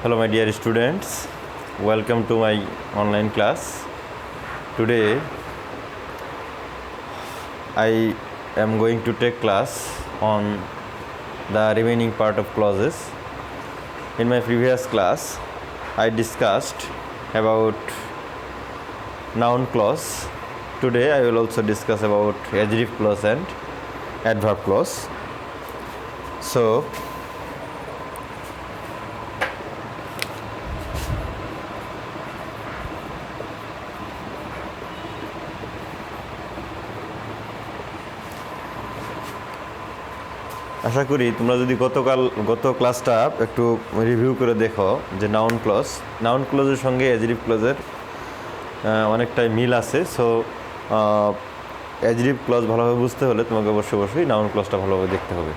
Hello my dear students, welcome to my online class. Today I am going to take class on the remaining part of clauses. In my previous class I discussed about noun clause. Today I will also discuss about adjective clause and adverb clause. So আশা করি তোমরা যদি গত ক্লাসটা একটু review করে দেখো যে noun ক্লজের সঙ্গে অ্যাডজেক্টিভ ক্লজের অনেকটাই মিল আছে। সো অ্যাডজেক্টিভ ক্লজ ভালোভাবে বুঝতে হলে তোমাকে অবশ্যই নাউন ক্লজটা ভালোভাবে দেখতে হবে।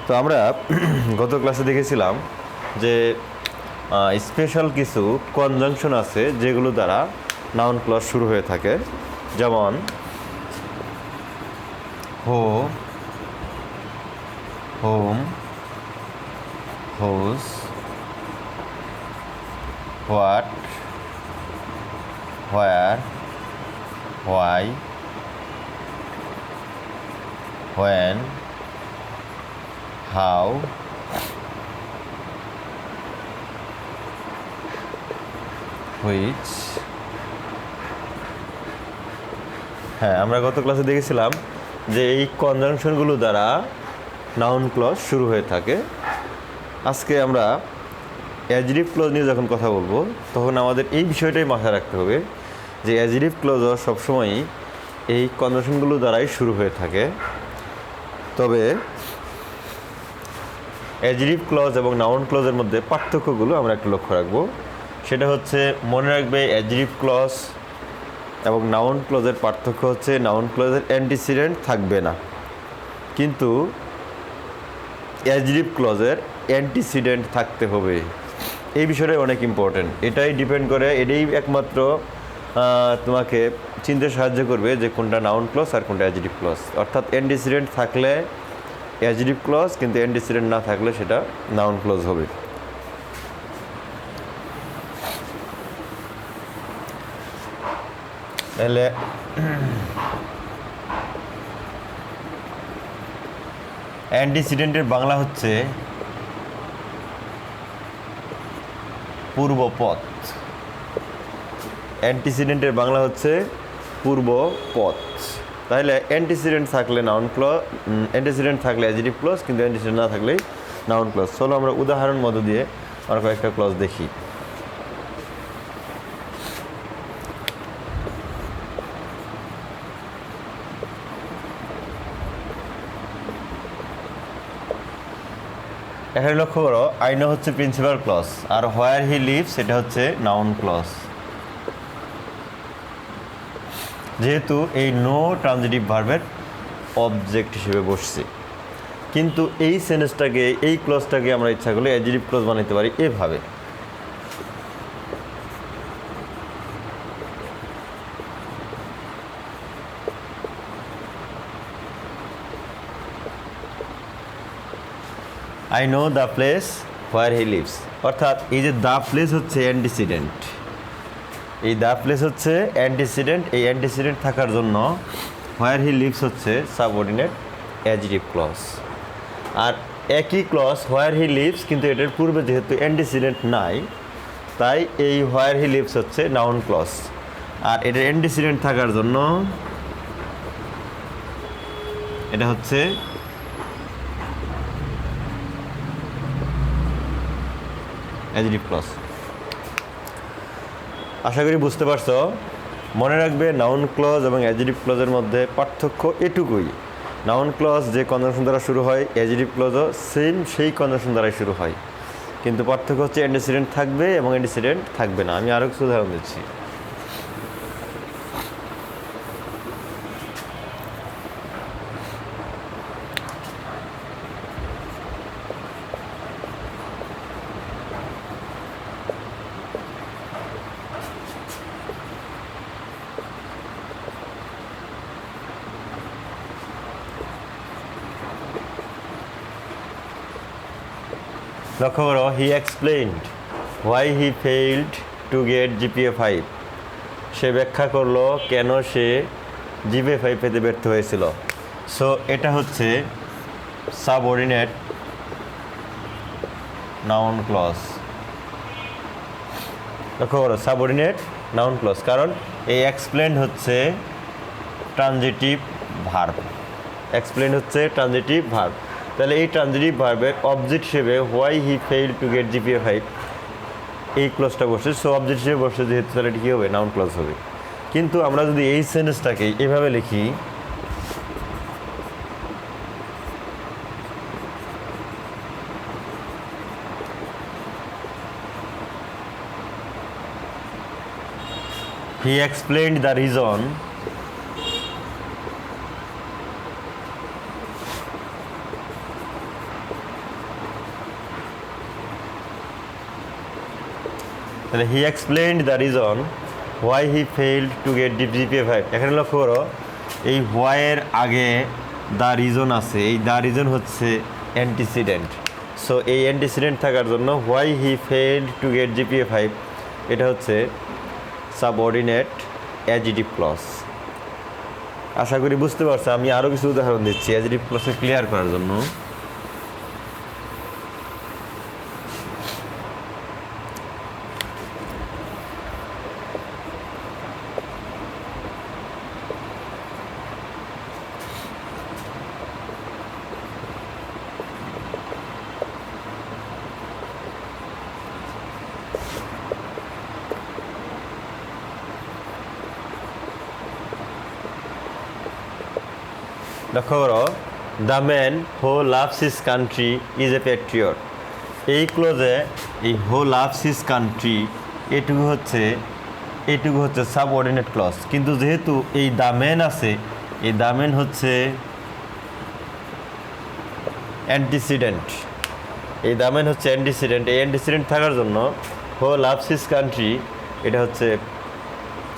তো আমরা গত ক্লাসে দেখেছিলাম যে স্পেশাল কিছু কনজাংশন আছে যেগুলো দ্বারা নাউন ক্লজ শুরু হয়ে থাকে, যেমন whom, whose, what, where, why, when, how, which. হ্যাঁ, আমরা গত ক্লাসে দেখেছিলাম যে এই কনজাংশনগুলো দ্বারা নাউন ক্লজ শুরু হয়ে থাকে। আজকে আমরা অ্যাডজেক্টিভ ক্লজ নিয়ে যখন কথা বলবো তখন আমাদের এই বিষয়টাই মাথায় রাখতে হবে যে অ্যাডজেক্টিভ ক্লজও সবসময়ই এই কনজাংশনগুলো দ্বারাই শুরু হয়ে থাকে। তবে অ্যাডজেক্টিভ ক্লজ এবং নাউন ক্লজের মধ্যে পার্থক্যগুলো আমরা একটু লক্ষ্য রাখবো। সেটা হচ্ছে, মনে রাখবে অ্যাডজেক্টিভ ক্লজ এবং নাউন ক্লজের পার্থক্য হচ্ছে নাউন ক্লজের অ্যান্টিসিডেন্ট থাকবে না, কিন্তু অ্যাডজেক্টিভ ক্লজের অ্যান্টিসিডেন্ট থাকতে হবে। এই বিষয়টাই অনেক ইম্পর্টেন্ট। এটাই ডিপেন্ড করে, এটাই একমাত্র তোমাকে চিনতে সাহায্য করবে যে কোনটা নাউন ক্লজ আর কোনটা অ্যাডজেক্টিভ ক্লজ। অর্থাৎ অ্যান্টিসিডেন্ট থাকলে অ্যাডজেক্টিভ ক্লজ, কিন্তু অ্যান্টিসিডেন্ট না থাকলে সেটা নাউন ক্লজ হবে। তাহলে অ্যান্টিসিডেন্টের বাংলা হচ্ছে পূর্বপথ। অ্যান্টিসিডেন্টের বাংলা হচ্ছে পূর্বপথ। তাহলে অ্যান্টিসিডেন্ট থাকলে নাউন ক্লজ, অ্যান্টিসিডেন্ট থাকলে অ্যাডজেক্টিভ ক্লজ, কিন্তু অ্যান্টিসিডেন্ট না থাকলেই নাউন ক্লজ। চলো আমরা উদাহরণ মধ্য দিয়ে আমরা কয়েকটা ক্লজ দেখি। এখানে লক্ষ্য করো, আই নো হচ্ছে প্রিন্সিপাল ক্লজ, আর হোয়ার হি লিভস এটা হচ্ছে নাউন ক্লজ। যেহেতু এই নো ট্রানজিটিভ ভার্বের অবজেক্ট হিসেবে বসছে, কিন্তু এই সেন্টেন্সটাকে, এই ক্লজটাকে আমরা ইচ্ছা করলে অ্যাডজেক্টিভ ক্লজ বানাতে পারি এভাবে। I know the place where he leaves. অর্থাৎ এই যে দ্য প্লেস হচ্ছে অ্যান্টিসিডেন্ট, এই দ্য প্লেস হচ্ছে অ্যান্টিসিডেন্ট। এই অ্যান্টিসিডেন্ট থাকার জন্য হোয়ার হি লিভস হচ্ছে সাবঅর্ডিনেট অ্যাডজেক্টিভ ক্লজ। আর একই ক্লজ হোয়ার হি লিভস, কিন্তু এটার পূর্বে যেহেতু অ্যান্টিসিডেন্ট নাই, তাই এই হোয়ার হি লিভস হচ্ছে নাউন ক্লজ। আর এটার অ্যান্টিসিডেন্ট থাকার জন্য এটা হচ্ছে অ্যাডজেক্টিভ ক্লজ। আশা করি বুঝতে পারছো। মনে রাখবে নাউন ক্লজ এবং অ্যাডজেক্টিভ ক্লজের মধ্যে পার্থক্য এটুকুই। নাউন ক্লজ যে কনজাংশন দ্বারা শুরু হয়, অ্যাডজেক্টিভ ক্লজও সেম সেই কনজাংশন দ্বারাই শুরু হয়, কিন্তু পার্থক্য হচ্ছে অ্যান্টিসিডেন্ট থাকবে এবং অ্যান্টিসিডেন্ট থাকবে না। আমি আরও কিছু উদাহরণ দিচ্ছি। লক্ষ্য করো, he explained why he failed to get GPA 5। সে ব্যাখ্যা করলো কেন সে জিপিএ 5 পেতে ব্যর্থ হয়েছিল। সো এটা হচ্ছে সাবঅর্ডিনেট নাউন ক্লজ। লক্ষ্য করো, সাবঅর্ডিনেট নাউন ক্লজ, কারণ এই এক্সপ্লেইন হচ্ছে ট্রানজিটিভ ভার্ব। এক্সপ্লেইন হচ্ছে ট্রানজিটিভ ভার্ব। তাহলে এই ট্রানজিটিভ ভার্বের অবজেক্ট হিসেবে why he fail to get GPA 5 এই ক্লজটা বসে। সো অবজেক্ট হিসেবে বসে যেহেতু, তাহলে এটা কী হবে? নাউন ক্লজ হবে। কিন্তু আমরা যদি এই সেন্টেন্সটাকে এভাবে লিখি, he explained the reason তাহলে he explained the reason why he failed to get GPA 5। এখানে লক্ষ্য করো, এই why এর আগে দ্য রিজন আছে। এই দ্য রিজন হচ্ছে অ্যান্টিসিডেন্ট। সো এই অ্যান্টিসিডেন্ট থাকার জন্য why he failed to get GPA 5 এটা হচ্ছে সাবঅর্ডিনেট অ্যাডজেক্টিভ ক্লজ। আশা করি বুঝতে পারছো। আমি আরও কিছু উদাহরণ দিচ্ছি অ্যাডজেক্টিভ ক্লজকে ক্লিয়ার করার জন্য। লক্ষ্য করো, the man who loves his country is a Patriot. এই ক্লোজে এই হু লাভস হিজ কান্ট্রি এটুকু হচ্ছে সাবঅর্ডিনেট ক্লজ। কিন্তু যেহেতু এই দ্য ম্যান আছে, এই দ্য ম্যান হচ্ছে অ্যান্টিসিডেন্ট। এই দ্য ম্যান হচ্ছে অ্যান্টিসিডেন্ট। এই অ্যান্টিসিডেন্ট থাকার জন্য হু লাভস হিজ কান্ট্রি এটা হচ্ছে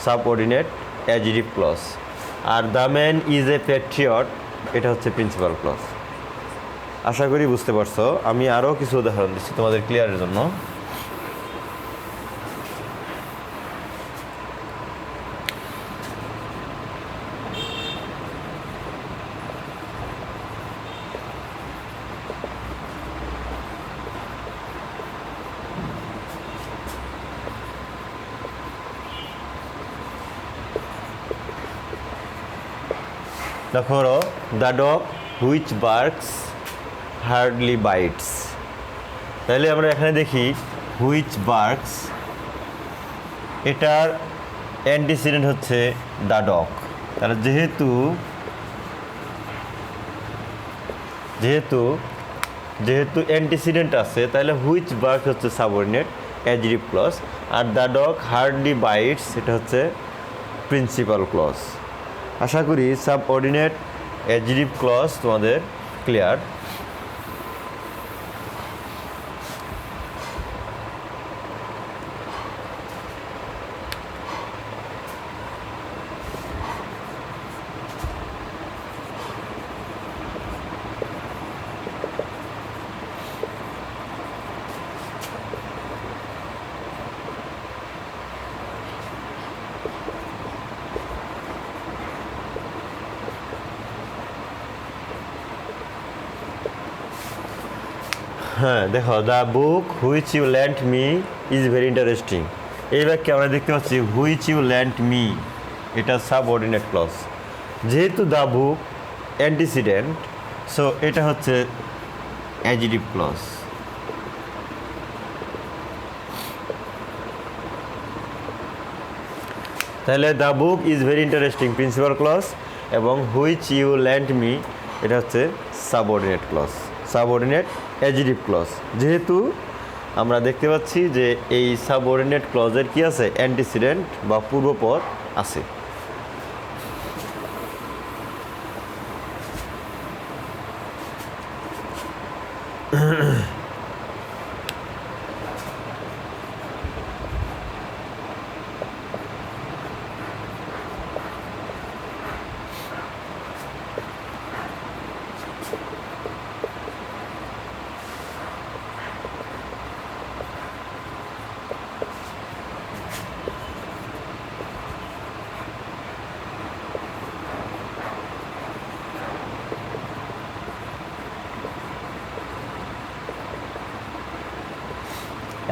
সাবঅর্ডিনেট অ্যাডজেক্টিভ ক্লজ। আর the man is a patriot এটা হচ্ছে প্রিন্সিপাল ক্লজ। আশা করি বুঝতে পারছো। আমি আরও কিছু উদাহরণ দিচ্ছি তোমাদের ক্লিয়ারের জন্য। দেখো, the dog which barks hardly bites. তাহলে আমরা এখানে দেখি হুইচ বার্কস, এটার অ্যান্টিসিডেন্ট হচ্ছে দ্য ডগ। তাহলে যেহেতু অ্যান্টিসিডেন্ট আছে, তাহলে হুইচ বার্কস হচ্ছে সাবঅর্ডিনেট অ্যাডজেক্টিভ ক্লজ। আর দ্য ডগ হার্ডলি বাইটস এটা হচ্ছে প্রিন্সিপাল ক্লজ। আশা করি সাবঅর্ডিনেট অ্যাডজেক্টিভ ক্লজ তোমাদের ক্লিয়ার। হ্যাঁ, দেখো, the book which you lend me is very interesting. এই বাক্যে আমরা দেখতে পাচ্ছি হুইচ ইউ ল্যান্ড মি এটা সাবঅর্ডিনেট ক্লজ। যেহেতু দ্য বুক অ্যান্টিসিডেন্ট, সো এটা হচ্ছে অ্যাডজেক্টিভ ক্লজ। তাহলে the book is very interesting principal clause, এবং হুইচ ইউ ল্যান্ড মি এটা হচ্ছে subordinate clause, subordinate adjective clause. যেহেতু আমরা দেখতে পাচ্ছি যে এই সাবঅর্ডিনেট ক্লজের কি আছে? অ্যান্টিসিডেন্ট বা পূর্বপদ আছে।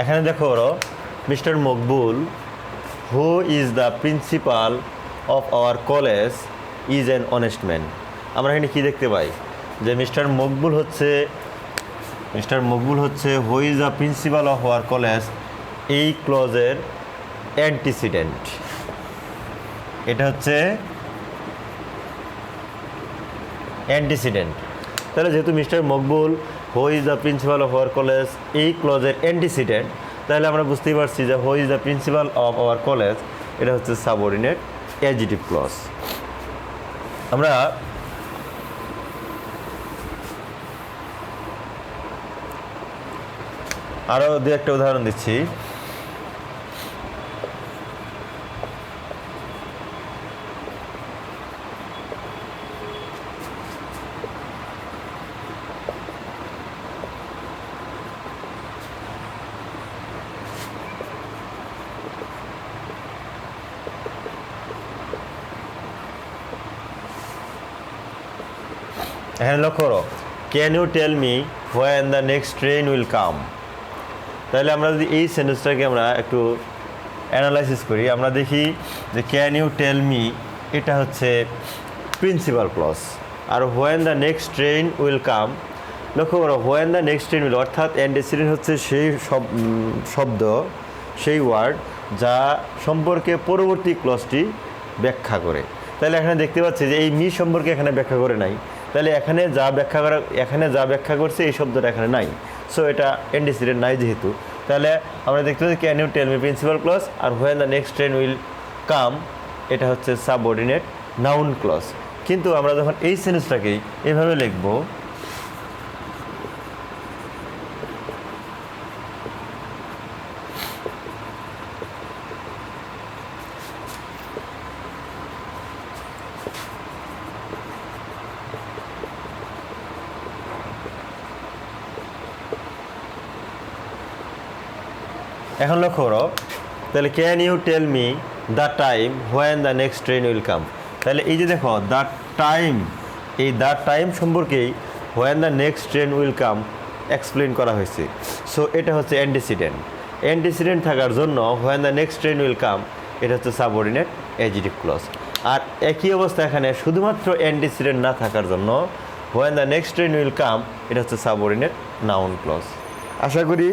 এখানে দেখো ওরা mister Maqbool who is the principal of our college is an honest man. আমরা এখানে কী দেখতে পাই যে মিস্টার মকবুল হচ্ছে who is the principal of our college, এই ক্লজের অ্যান্টিসিডেন্ট। এটা হচ্ছে অ্যান্টিসিডেন্ট। তাহলে যেহেতু mister Maqbool who is the principal of our college এই ক্লজের অ্যান্টিসিডেন্ট, তাহলে আমরা বুঝতেই পারছি যে who is the principal of our college এটা হচ্ছে সাবঅর্ডিনেট অ্যাডজেক্টিভ ক্লজ। আমরা আরও দু একটা উদাহরণ দিচ্ছি। এখানে লক্ষ্য করো, can you tell me when the next train will come. তাহলে আমরা যদি এই সেন্টেন্সটাকে আমরা একটু অ্যানালাইসিস করি, আমরা দেখি যে ক্যান ইউ টেল মি এটা হচ্ছে প্রিন্সিপাল ক্লজ, আর when the next train will come, লক্ষ্য করো when the next train will অর্থাৎ অ্যান্টিসিডেন্ট হচ্ছে সেই শব্দ, সেই ওয়ার্ড যা সম্পর্কে পরবর্তী ক্লজটি ব্যাখ্যা করে। তাহলে এখানে দেখতে পাচ্ছি যে এই মি সম্পর্কে এখানে ব্যাখ্যা করে নাই, তাহলে এখানে যা ব্যাখ্যা করছে এই শব্দটা এখানে নাই, সো এটা অ্যান্টিসিডেন্ট নাই যেহেতু। তাহলে আমরা দেখতে পাচ্ছি can you tell me principal clause, আর when the next train will come এটা হচ্ছে সাবঅর্ডিনেট নাউন ক্লজ। কিন্তু আমরা যখন এই সেন্টেন্সটাকেই এভাবে লিখব, এখন লক্ষ্য করো, তাহলে can you tell me the time when the next train will come. তাহলে এই যে দেখো দ্য টাইম, এই দ্য টাইম সম্পর্কেই when the next train will come explain করা হয়েছে, সো এটা হচ্ছে অ্যান্টিসিডেন্ট। অ্যান্টিসিডেন্ট থাকার জন্য when the next train will come এটা হচ্ছে সাবঅর্ডিনেট অ্যাডজেক্টিভ ক্লজ। আর একই অবস্থা এখানে শুধুমাত্র অ্যান্টিসিডেন্ট না থাকার জন্য when the next train will come এটা হচ্ছে সাবঅর্ডিনেট নাউন ক্লজ। আশা করি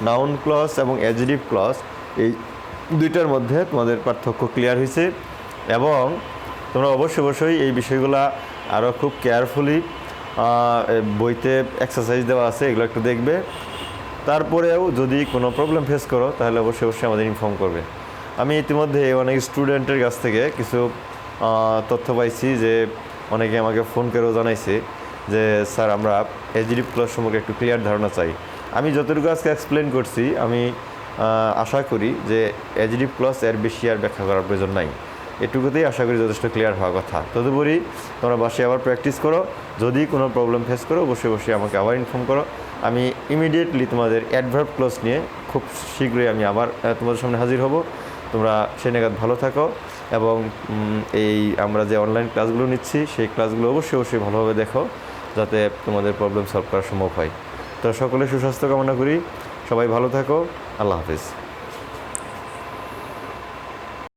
নাউন ক্লজ এবং অ্যাডজেক্টিভ ক্লজ এই দুইটার মধ্যে তোমাদের পার্থক্য ক্লিয়ার হয়েছে, এবং তোমরা অবশ্যই এই বিষয়গুলো আরও খুব কেয়ারফুলি বইতে এক্সারসাইজ দেওয়া আছে, এগুলো একটু দেখবে। তারপরেও যদি কোনো প্রবলেম ফেস করো তাহলে অবশ্যই আমাদের ইনফর্ম করবে। আমি ইতিমধ্যে অনেক স্টুডেন্টের কাছ থেকে কিছু তথ্য পাইছি যে অনেকে আমাকে ফোন করেও জানাইছে যে স্যার আমরা অ্যাডজেক্টিভ ক্লজ সম্পর্কে একটু ক্লিয়ার ধারণা চাই। আমি যতটুকু আজকে এক্সপ্লেন করছি আমি আশা করি যে অ্যাডজেক্টিভ ক্লজ এর বেশি আর ব্যাখ্যা করার প্রয়োজন নাই, এটুকুতেই আশা করি যথেষ্ট ক্লিয়ার হওয়ার কথা। তদুপরি তোমরা বাসায় আবার প্র্যাকটিস করো, যদি কোনো প্রবলেম ফেস করো অবশ্যই আমাকে আবার ইনফর্ম করো। আমি ইমিডিয়েটলি তোমাদের অ্যাডভার্ব ক্লজ নিয়ে খুব শীঘ্রই আমি আবার তোমাদের সামনে হাজির হব। তোমরা সে নাগাদ ভালো থাকো, এবং এই আমরা যে অনলাইন ক্লাসগুলো নিচ্ছি সেই ক্লাসগুলো অবশ্যই ভালোভাবে দেখো, যাতে তোমাদের প্রবলেম সলভ করা সম্ভব হয়। তো সকলে সুস্বাস্থ্য কামনা করি, সবাই ভালো থাকো, আল্লাহ হাফিজ।